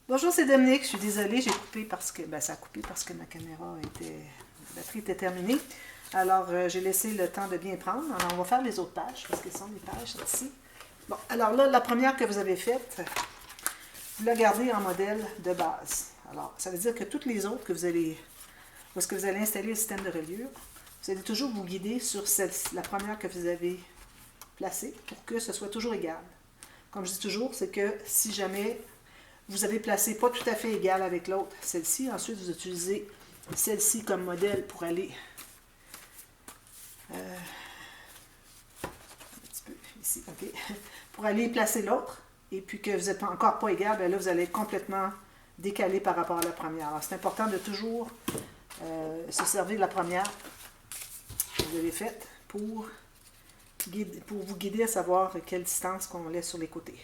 Bonjour, c'est Dominique. Je suis désolée, j'ai coupé parce que ça a coupé parce que ma la batterie était terminée. Alors, j'ai laissé le temps de bien prendre. Alors, on va faire les autres pages, parce que ce sont les pages ici. Bon, alors là, la première que vous avez faite, vous la gardez en modèle de base. Alors, ça veut dire que toutes les autres que vous allez, où est-ce que vous allez installer le système de reliure, vous allez toujours vous guider sur celle-ci, la première que vous avez placée, pour que ce soit toujours égal. Comme je dis toujours, c'est que si jamais vous avez placé pas tout à fait égal avec l'autre, celle-ci, ensuite vous utilisez celle-ci comme modèle pour aller un petit peu ici, ok, pour aller placer l'autre, et puis que vous n'êtes encore pas égal, bien là vous allez être complètement décalé par rapport à la première. Alors c'est important de toujours se servir de la première que vous avez faite pour vous guider à savoir quelle distance qu'on laisse sur les côtés.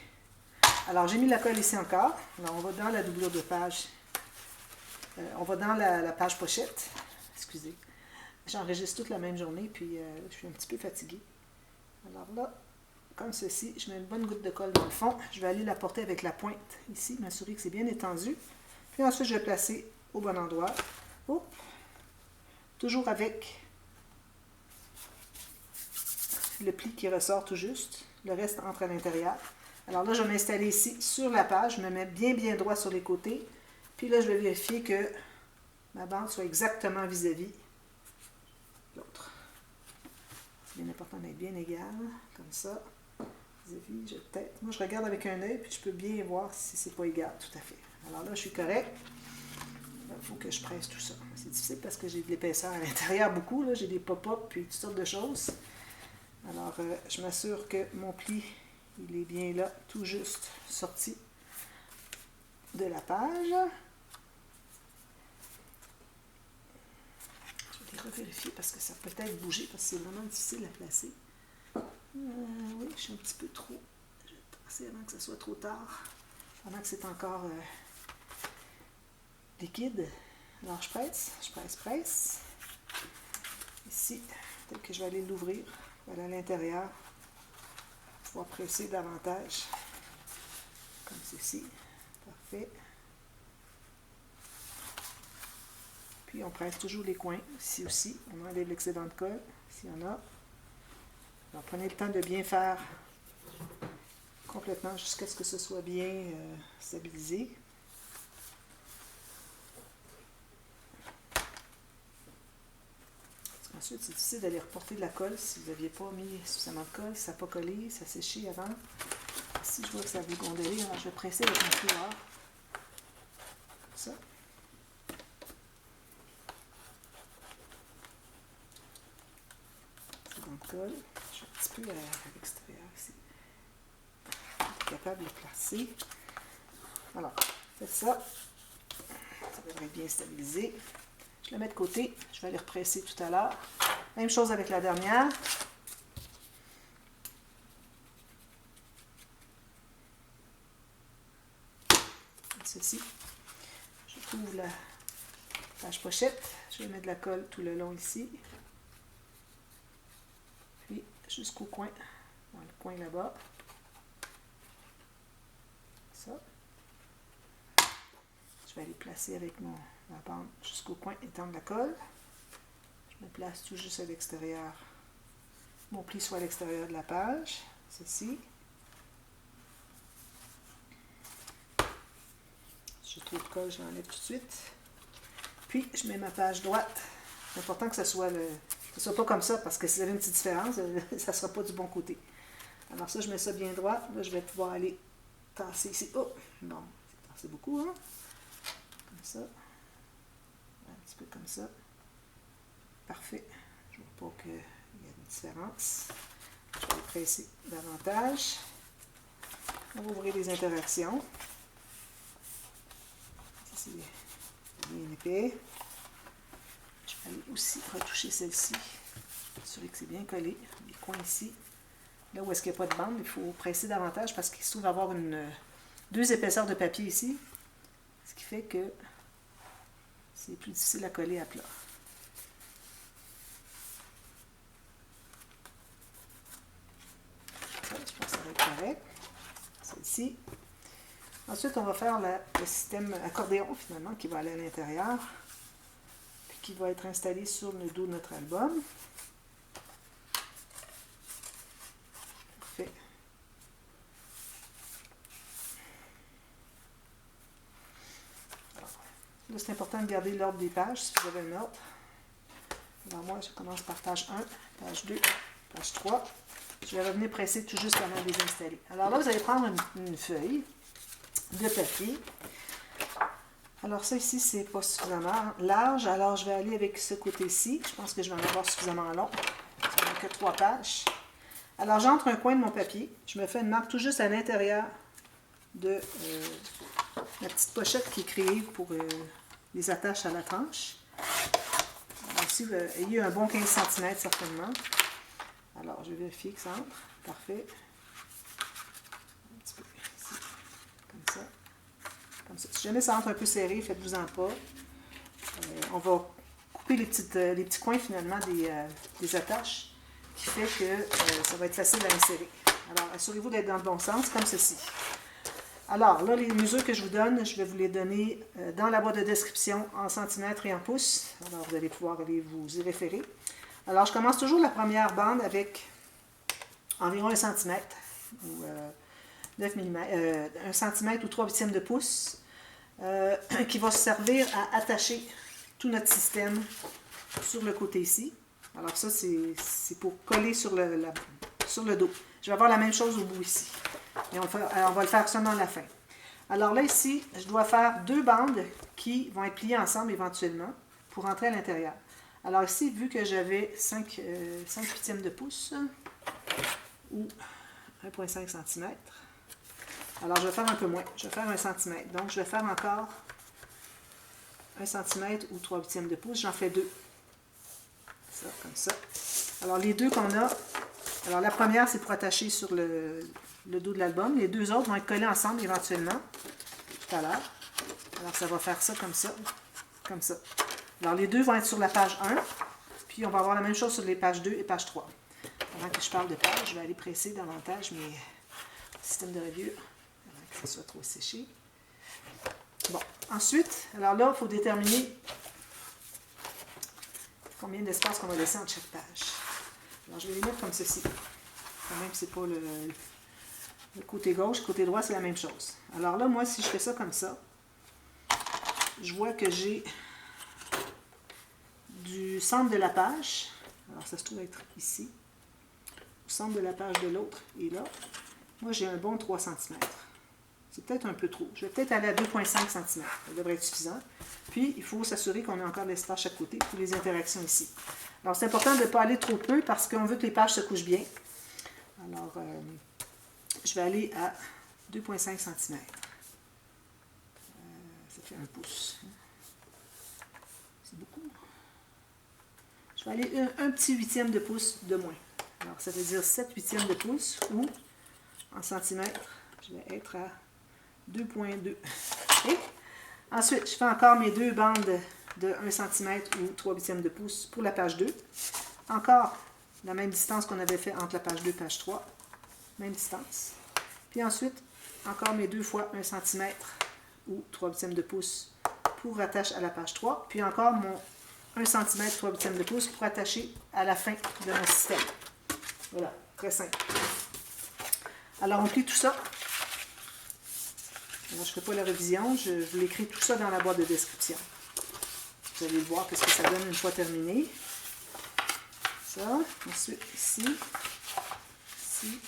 Alors, j'ai mis la colle ici encore. Alors, on va dans la doublure de page. On va dans la page pochette. Excusez. J'enregistre toute la même journée, puis je suis un petit peu fatiguée. Alors là, comme ceci, je mets une bonne goutte de colle dans le fond. Je vais aller la porter avec la pointe ici, m'assurer que c'est bien étendu. Puis ensuite, je vais placer au bon endroit. Oh. Toujours avec le pli qui ressort tout juste. Le reste entre à l'intérieur. Alors là, je vais m'installer ici sur la page. Je me mets bien droit sur les côtés. Puis là, je vais vérifier que ma bande soit exactement vis-à-vis l'autre. C'est bien important d'être bien égal, comme ça. Vis-à-vis, peut-être. Moi, je regarde avec un œil, puis je peux bien voir si c'est pas égal, tout à fait. Alors là, je suis correct. Il faut que je presse tout ça. C'est difficile parce que j'ai de l'épaisseur à l'intérieur beaucoup. J'ai des pop-up, puis toutes sortes de choses. Alors, je m'assure que mon pli, il est bien là, tout juste sorti de la page. Je vais les revérifier parce que ça peut être bougé, parce que c'est vraiment difficile à placer. Oui, je suis un petit peu trop. Je vais passer avant que ce soit trop tard, pendant que c'est encore liquide. Alors, je presse. Ici, peut-être que je vais aller l'ouvrir. Voilà, à l'intérieur. Pouvoir presser davantage. Comme ceci. Parfait. Puis on presse toujours les coins. Ici aussi, on enlève l'excédent de colle, s'il y en a. Alors prenez le temps de bien faire complètement jusqu'à ce que ce soit bien stabilisé. Ensuite, c'est difficile d'aller reporter de la colle si vous n'aviez pas mis suffisamment de colle, si ça n'a pas collé, ça a séché avant. Ici, je vois que ça veut gondoler, alors je vais presser avec mon fouloir. Comme ça. De colle. Je suis un petit peu à l'extérieur ici. Je suis capable de le placer. Alors, faites ça. Ça devrait être bien stabilisé. Je le mets de côté. Je vais aller represser tout à l'heure. Même chose avec la dernière. Ceci. Je trouve la page pochette. Je vais mettre de la colle tout le long ici. Puis jusqu'au coin. Dans le coin là-bas. Ça. Je vais aller placer avec ma bande jusqu'au coin, étendre la colle. Je me place tout juste à l'extérieur. Mon pli soit à l'extérieur de la page. Ceci. Si j'ai trop de colle, je l'enlève tout de suite. Puis, je mets ma page droite. C'est important que ce soit pas comme ça, parce que si vous avez une petite différence, ça ne sera pas du bon côté. Alors ça, je mets ça bien droit. Là, je vais pouvoir aller tasser ici. Oh! Bon, c'est tassé beaucoup, hein? Comme ça. Un petit peu comme ça. Parfait. Je ne vois pas qu'il y a une différence. Je vais presser davantage. On va ouvrir les interactions. C'est bien épais. Je vais aller aussi retoucher celle-ci. Assurer que c'est bien collé. Les coins ici. Là où est-ce qu'il n'y a pas de bande, il faut presser davantage parce qu'il se trouve avoir deux épaisseurs de papier ici. Ce qui fait que c'est plus difficile à coller à plat. Ça, je pense que ça va être correct. Celle-ci. Ensuite, on va faire le système accordéon, finalement, qui va aller à l'intérieur, puis qui va être installé sur le dos de notre album. Parfait. Là, c'est important de garder l'ordre des pages, si vous avez un ordre. Alors moi, je commence par page 1, page 2, page 3. Je vais revenir presser tout juste avant de les installer. Alors là, vous allez prendre une feuille de papier. Alors ça ici, c'est pas suffisamment large. Alors je vais aller avec ce côté-ci. Je pense que je vais en avoir suffisamment long. Ça n'a que 3 pages. Alors j'entre un coin de mon papier. Je me fais une marque tout juste à l'intérieur de la petite pochette qui est créée pour les attaches à la tranche. Alors ici, il y a un bon 15 cm certainement. Alors je vais vérifier que ça entre. Parfait. Un petit peu ici. Comme ça. Comme ça. Si jamais ça entre un peu serré, faites-vous-en pas. On va couper les petits coins finalement des attaches, qui fait que ça va être facile à insérer. Alors, assurez-vous d'être dans le bon sens, comme ceci. Alors, là, les mesures que je vous donne, je vais vous les donner dans la boîte de description en centimètres et en pouces. Alors, vous allez pouvoir aller vous y référer. Alors, je commence toujours la première bande avec environ 1 cm ou 9 mm, 1 cm ou 3/8 de pouce, qui va servir à attacher tout notre système sur le côté ici. Alors ça, c'est pour coller sur le dos. Je vais avoir la même chose au bout ici. Et on va le faire seulement à la fin. Alors là, ici, je dois faire 2 bandes qui vont être pliées ensemble éventuellement pour entrer à l'intérieur. Alors ici, vu que j'avais 5/8 de pouce ou 1,5 cm, alors je vais faire un peu moins. Je vais faire 1 cm. Donc, je vais faire encore 1 cm ou 3/8 de pouce. J'en fais 2. Ça, comme ça. Alors, les deux qu'on a, alors la première, c'est pour attacher sur le dos de l'album. Les deux autres vont être collés ensemble éventuellement, tout à l'heure. Alors, ça va faire ça, comme ça. Comme ça. Alors, les deux vont être sur la page 1. Puis, on va avoir la même chose sur les pages 2 et page 3. Avant que je parle de page, je vais aller presser davantage mes systèmes de revue avant que ça soit trop séché. Bon, ensuite, alors là, il faut déterminer combien d'espace qu'on va laisser entre chaque page. Alors, je vais les mettre comme ceci. Quand même, c'est pas le côté gauche, le côté droit, c'est la même chose. Alors là, moi, si je fais ça comme ça, je vois que j'ai du centre de la page. Alors, ça se trouve être ici. Au centre de la page de l'autre et là. Moi, j'ai un bon 3 cm. C'est peut-être un peu trop. Je vais peut-être aller à 2,5 cm. Ça devrait être suffisant. Puis, il faut s'assurer qu'on a encore de l'espace à chaque côté pour les interactions ici. Alors, c'est important de ne pas aller trop peu parce qu'on veut que les pages se couchent bien. Alors, je vais aller à 2,5 cm. Ça fait 1 pouce. C'est beaucoup. Je vais aller un petit 8e de pouce de moins. Alors, ça veut dire 7/8 de pouce ou en centimètres, je vais être à 2,2. Okay? Ensuite, je fais encore mes 2 bandes de 1 cm ou 3/8 de pouce pour la page 2. Encore la même distance qu'on avait fait entre la page 2 et page 3. Même distance. Puis ensuite, encore mes 2 fois 1 cm ou 3/8 de pouce pour attacher à la page 3. Puis encore mon 1 cm 3/8 de pouce pour attacher à la fin de mon système. Voilà, très simple. Alors, on plie tout ça. Alors, je ne ferai pas la révision, je vous l'écris tout ça dans la boîte de description. Vous allez voir ce que ça donne une fois terminé. Ça, ensuite ici, ici.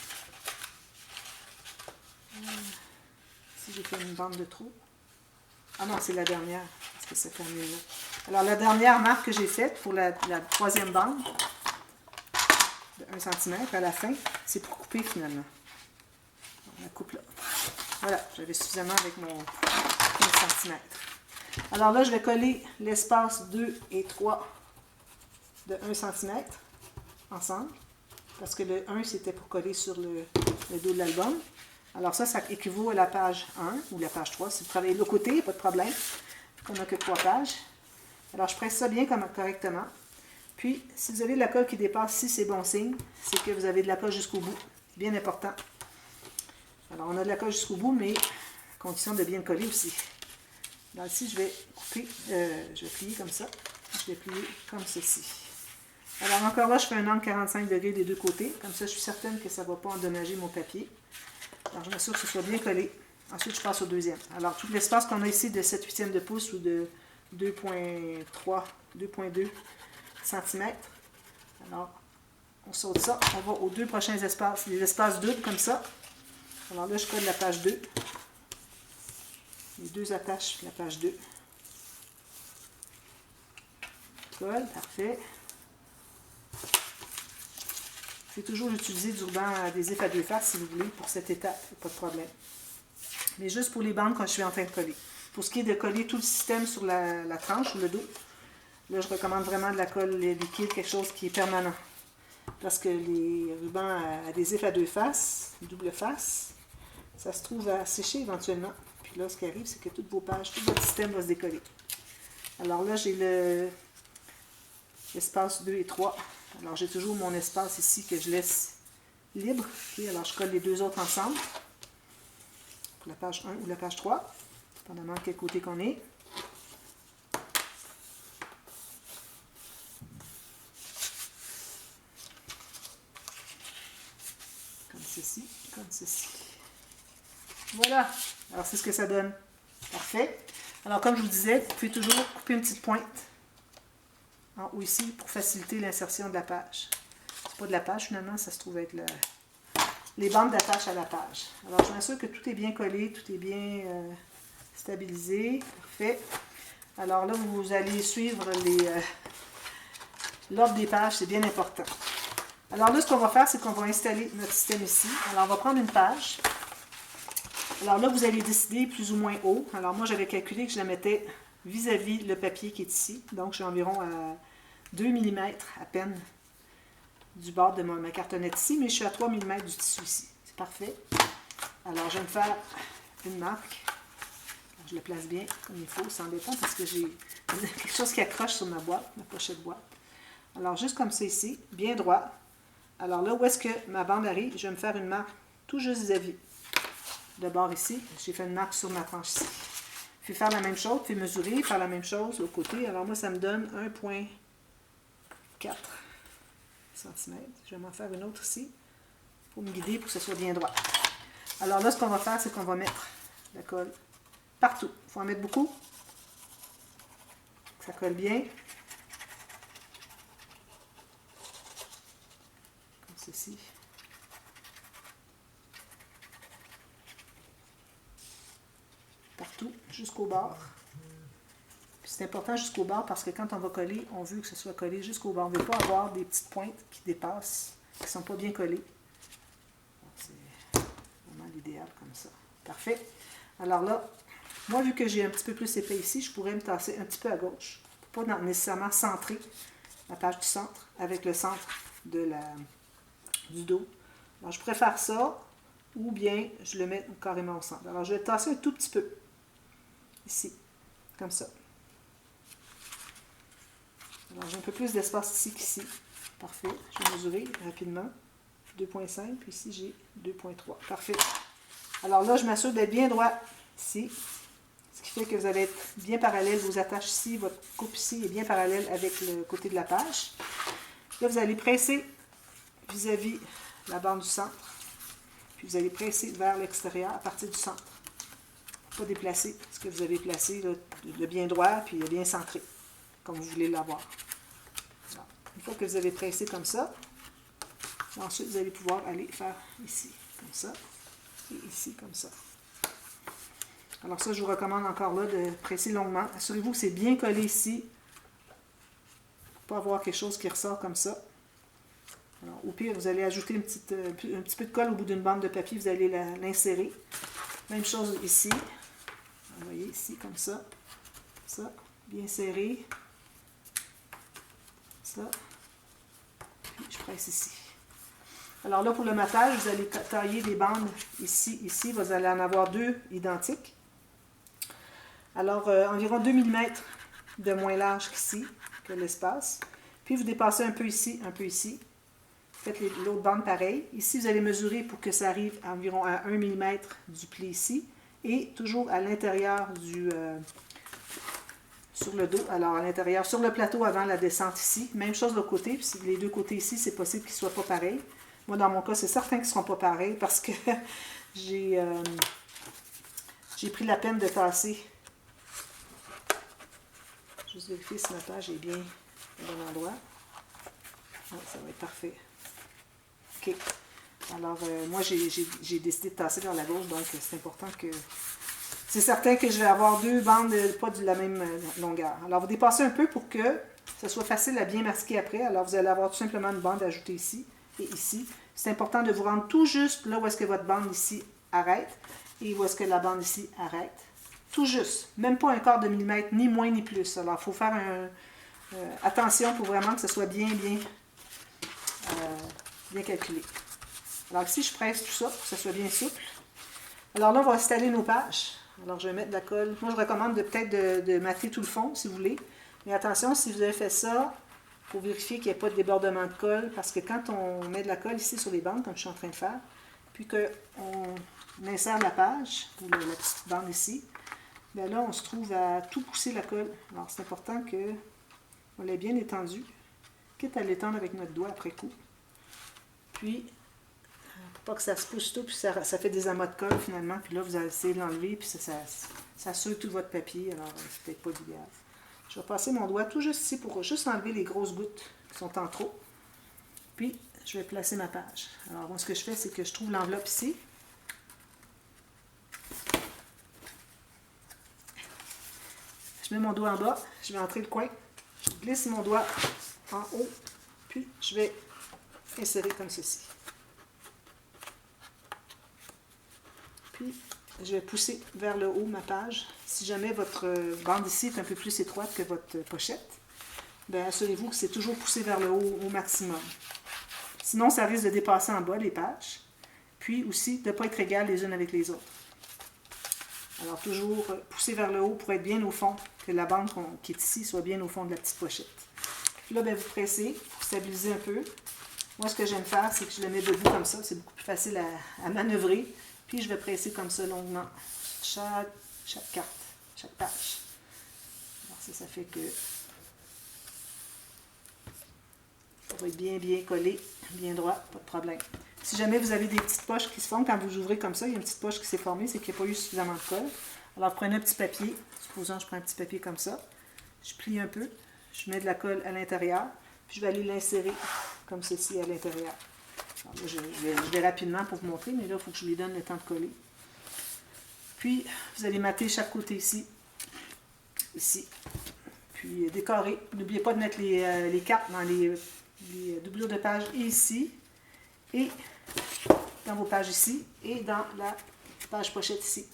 Ici, j'ai fait une bande de trous. Ah non, c'est la dernière, parce que ça termine là. Alors, la dernière marque que j'ai faite pour la 3e bande, de 1 cm à la fin, c'est pour couper finalement. On la coupe là. Voilà, j'avais suffisamment avec mon 15 cm. Alors là, je vais coller l'espace 2 et 3 de 1 cm ensemble, parce que le 1, c'était pour coller sur le dos de l'album. Alors ça équivaut à la page 1 ou la page 3. Si vous travaillez de l'autre côté, pas de problème. On n'a que 3 pages. Alors, je presse ça bien correctement. Puis, si vous avez de la colle qui dépasse, si c'est bon signe, c'est que vous avez de la colle jusqu'au bout. C'est bien important. Alors, on a de la colle jusqu'au bout, mais condition de bien le coller aussi. Là, ici, je vais couper, je vais plier comme ça. Je vais plier comme ceci. Alors, encore là, je fais un angle 45 degrés des deux côtés. Comme ça, je suis certaine que ça ne va pas endommager mon papier. Alors, je m'assure que ce soit bien collé. Ensuite, je passe au deuxième. Alors, tout l'espace qu'on a ici de 7/8 de pouce ou de 2,3, 2,2 cm. Alors, on saute ça. On va aux deux prochains espaces, les espaces doubles comme ça. Alors là, je colle la page 2. Les deux attaches la page 2. Colle, parfait. Vous pouvez toujours utiliser du ruban adhésif à deux faces si vous voulez pour cette étape, pas de problème. Mais juste pour les bandes quand je suis en train de coller. Pour ce qui est de coller tout le système sur la tranche ou le dos, là je recommande vraiment de la colle liquide, quelque chose qui est permanent. Parce que les rubans adhésifs à deux faces, double face, ça se trouve à sécher éventuellement. Puis là, ce qui arrive, c'est que toutes vos pages, tout votre système va se décoller. Alors là, j'ai l'espace 2 et 3. Alors j'ai toujours mon espace ici que je laisse libre. Okay, alors je colle les deux autres ensemble. Pour la page 1 ou la page 3, dépendamment de quel côté qu'on est. Comme ceci, comme ceci. Voilà. Alors c'est ce que ça donne. Parfait. Alors comme je vous disais, vous pouvez toujours couper une petite pointe en haut ici pour faciliter l'insertion de la page. C'est pas de la page finalement, ça se trouve être les bandes d'attache à la page. Alors je m'assure que tout est bien collé, tout est bien stabilisé. Parfait. Alors là, vous allez suivre l'ordre des pages, c'est bien important. Alors là, ce qu'on va faire, c'est qu'on va installer notre système ici. Alors on va prendre une page. Alors là, vous allez décider plus ou moins haut. Alors moi, j'avais calculé que je la mettais vis-à-vis le papier qui est ici. Donc, j'ai environ à 2 mm à peine du bord de ma cartonnette ici, mais je suis à 3 mm du tissu ici. C'est parfait. Alors, je vais me faire une marque. Je le place bien comme il faut, sans embêtant, parce que j'ai quelque chose qui accroche sur ma boîte, ma pochette boîte. Alors, juste comme ça ici, bien droit. Alors là, où est-ce que ma bande arrive? Je vais me faire une marque tout juste vis-à-vis. De bord ici, j'ai fait une marque sur ma tranche ici. Puis faire la même chose, puis mesurer, faire la même chose au côté. Alors moi, ça me donne 1,4 cm. Je vais m'en faire une autre ici pour me guider, pour que ce soit bien droit. Alors là, ce qu'on va faire, c'est qu'on va mettre la colle partout. Il faut en mettre beaucoup. Ça colle bien. Comme ceci. Partout, jusqu'au bord. C'est important jusqu'au bord parce que quand on va coller, on veut que ce soit collé jusqu'au bord. On ne veut pas avoir des petites pointes qui dépassent, qui ne sont pas bien collées. C'est vraiment l'idéal comme ça. Parfait. Alors là, moi, vu que j'ai un petit peu plus épais ici, je pourrais me tasser un petit peu à gauche. Pour pas nécessairement centrer la page du centre avec le centre du dos. Alors, je préfère ça, ou bien je le mets carrément au centre. Alors, je vais le tasser un tout petit peu. Ici, comme ça. Alors, j'ai un peu plus d'espace ici qu'ici. Parfait. Je vais mesurer rapidement. 2,5, puis ici, j'ai 2,3. Parfait. Alors là, je m'assure d'être bien droit ici. Ce qui fait que vous allez être bien parallèle. Vos attaches ici, votre coupe ici est bien parallèle avec le côté de la page. Là, vous allez presser vis-à-vis la bande du centre. Puis vous allez presser vers l'extérieur à partir du centre. Pas déplacer ce que vous avez placé de bien droit puis de bien centré, comme vous voulez l'avoir. Une fois que vous avez pressé comme ça, ensuite vous allez pouvoir aller faire ici, comme ça, et ici, comme ça. Alors ça, je vous recommande encore là de presser longuement. Assurez-vous que c'est bien collé ici, pour pas avoir quelque chose qui ressort comme ça. Alors, au pire, vous allez ajouter un petit peu de colle au bout d'une bande de papier, vous allez l'insérer. Même chose ici. Vous voyez ici, comme ça, bien serré, ça, puis je presse ici. Alors là, pour le matage, vous allez tailler des bandes ici, vous allez en avoir deux identiques. Alors, environ 2 mm de moins large qu'ici, que l'espace. Puis vous dépassez un peu ici, Faites l'autre bande pareil. Ici, vous allez mesurer pour que ça arrive environ à 1 mm du pli ici. et toujours à l'intérieur sur le dos, alors à l'intérieur, sur le plateau avant la descente ici. Même chose de l'autre côté, puis les deux côtés ici, c'est possible qu'ils ne soient pas pareils. Moi, dans mon cas, c'est certain qu'ils ne seront pas pareils parce que j'ai pris la peine de tasser. Juste vérifier si ma page est bien au bon endroit. Ouais, ça va être parfait. OK. Alors, moi, j'ai décidé de tasser vers la gauche, donc c'est important que... C'est certain que je vais avoir deux bandes pas de la même longueur. Alors, vous dépassez un peu pour que ce soit facile à bien masquer après. Alors, vous allez avoir tout simplement une bande ajoutée ici et ici. C'est important de vous rendre tout juste là où est-ce que votre bande ici arrête et où est-ce que la bande ici arrête. Tout juste. Même pas un quart de millimètre, ni moins ni plus. Alors, il faut faire attention pour vraiment que ce soit bien calculé. Alors ici, je presse tout ça pour que ce soit bien souple. Alors là, on va installer nos pages. Alors, je vais mettre de la colle. Moi, je recommande peut-être de mater tout le fond, si vous voulez. Mais attention, si vous avez fait ça, il faut vérifier qu'il n'y ait pas de débordement de colle. Parce que quand on met de la colle ici sur les bandes, comme je suis en train de faire, puis qu'on insère la page, ou la petite bande ici, bien là, on se trouve à tout pousser la colle. Alors, c'est important qu'on l'ait bien étendue, quitte à l'étendre avec notre doigt après coup. Puis, pas que ça se pousse tout, puis ça fait des amas de colle finalement, puis là, vous allez essayer de l'enlever, puis ça souille tout votre papier, alors c'est peut-être pas l'idéal. Je vais passer mon doigt tout juste ici pour juste enlever les grosses gouttes qui sont en trop. Puis, je vais placer ma page. Alors, moi, ce que je fais, c'est que je trouve l'enveloppe ici. Je mets mon doigt en bas, je vais entrer le coin, je glisse mon doigt en haut, puis je vais insérer comme ceci. Puis, je vais pousser vers le haut ma page. Si jamais votre bande ici est un peu plus étroite que votre pochette, bien, assurez-vous que c'est toujours poussé vers le haut au maximum. Sinon, ça risque de dépasser en bas les pages, puis aussi de ne pas être égales les unes avec les autres. Alors, toujours pousser vers le haut pour être bien au fond, que la bande qui est ici soit bien au fond de la petite pochette. Puis là, bien, vous pressez pour stabiliser un peu. Moi, ce que j'aime faire, c'est que je le mets debout comme ça. C'est beaucoup plus facile à manœuvrer. Puis, je vais presser comme ça longuement chaque carte, chaque page. Alors, ça fait que ça va être bien collé, bien droit, pas de problème. Si jamais vous avez des petites poches qui se forment, quand vous ouvrez comme ça, il y a une petite poche qui s'est formée, c'est qu'il n'y a pas eu suffisamment de colle. Alors, vous prenez un petit papier. Supposons que je prends un petit papier comme ça. Je plie un peu. Je mets de la colle à l'intérieur. Puis, je vais aller l'insérer comme ceci à l'intérieur. Alors là, je vais rapidement pour vous montrer, mais là, il faut que je lui donne le temps de coller. Puis, vous allez mater chaque côté ici. Ici. Puis, décorer. N'oubliez pas de mettre les cartes dans les doublures de page ici. Et dans vos pages ici. Et dans la page pochette ici.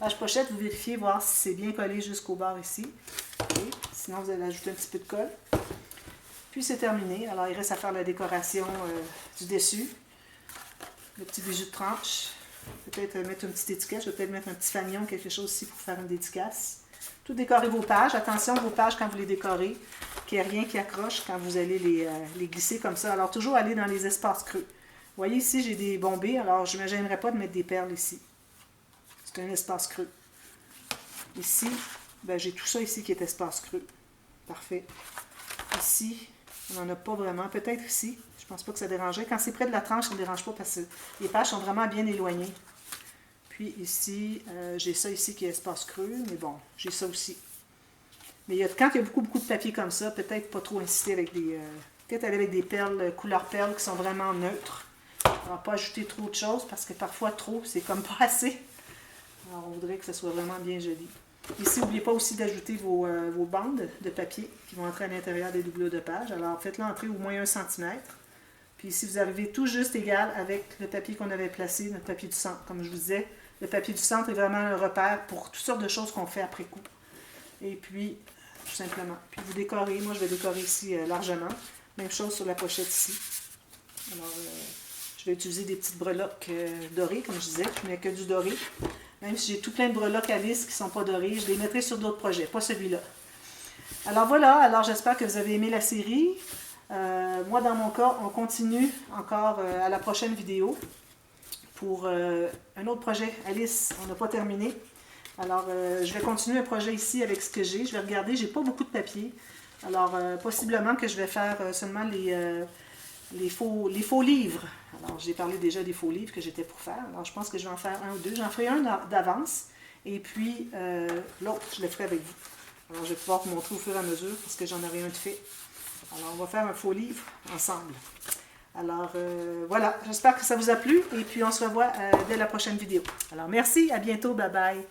Page pochette, vous vérifiez, voir si c'est bien collé jusqu'au bord ici. Okay. Sinon, vous allez ajouter un petit peu de colle. Puis c'est terminé. Alors, il reste à faire la décoration du dessus. Le petit bijou de tranche. Peut-être mettre une petite étiquette. Je vais peut-être mettre un petit fanion, quelque chose ici pour faire une dédicace. Tout décorer vos pages. Attention, vos pages, quand vous les décorez, qu'il n'y ait rien qui accroche quand vous allez les glisser comme ça. Alors, toujours aller dans les espaces creux. Vous voyez ici, j'ai des bombées. Alors, je ne me gênerai pas de mettre des perles ici. C'est un espace creux. Ici, ben, j'ai tout ça ici qui est espace creux. Parfait. Ici, on n'en a pas vraiment. Peut-être ici. Je ne pense pas que ça dérangerait. Quand c'est près de la tranche, ça ne dérange pas parce que les pages sont vraiment bien éloignées. Puis ici, j'ai ça ici qui est espace creux. Mais bon, j'ai ça aussi. Mais quand il y a beaucoup de papier comme ça, peut-être pas trop insister avec des... peut-être aller avec des perles, couleur perles qui sont vraiment neutres. Alors, pas ajouter trop de choses parce que parfois trop, c'est comme pas assez. Alors, on voudrait que ça soit vraiment bien joli. Ici, n'oubliez pas aussi d'ajouter vos bandes de papier qui vont entrer à l'intérieur des doublures de page. Alors, faites-le entrer au moins 1 cm. Puis, si vous arrivez tout juste égal avec le papier qu'on avait placé, notre papier du centre, comme je vous disais, le papier du centre est vraiment un repère pour toutes sortes de choses qu'on fait après coup. Et puis, tout simplement. Puis, vous décorez. Moi, je vais décorer ici largement. Même chose sur la pochette ici. Alors, je vais utiliser des petites breloques dorées, comme je disais. Je ne mets que du doré. Même si j'ai tout plein de breloques à lisse qui ne sont pas dorées, je les mettrai sur d'autres projets, pas celui-là. Alors voilà, alors j'espère que vous avez aimé la série. Moi, dans mon cas, on continue encore à la prochaine vidéo. pour un autre projet. Alice, on n'a pas terminé. Alors, je vais continuer un projet ici avec ce que j'ai. Je vais regarder, j'ai pas beaucoup de papier. Alors, possiblement que je vais faire seulement les faux livres. Alors, j'ai parlé déjà des faux livres que j'étais pour faire. Alors, je pense que je vais en faire un ou deux. J'en ferai un d'avance. Et puis, l'autre, je le ferai avec vous. Alors, je vais pouvoir vous montrer au fur et à mesure parce que j'en aurai un de fait. Alors, on va faire un faux livre ensemble. Alors, voilà. J'espère que ça vous a plu. Et puis, on se revoit dès la prochaine vidéo. Alors, merci. À bientôt. Bye bye.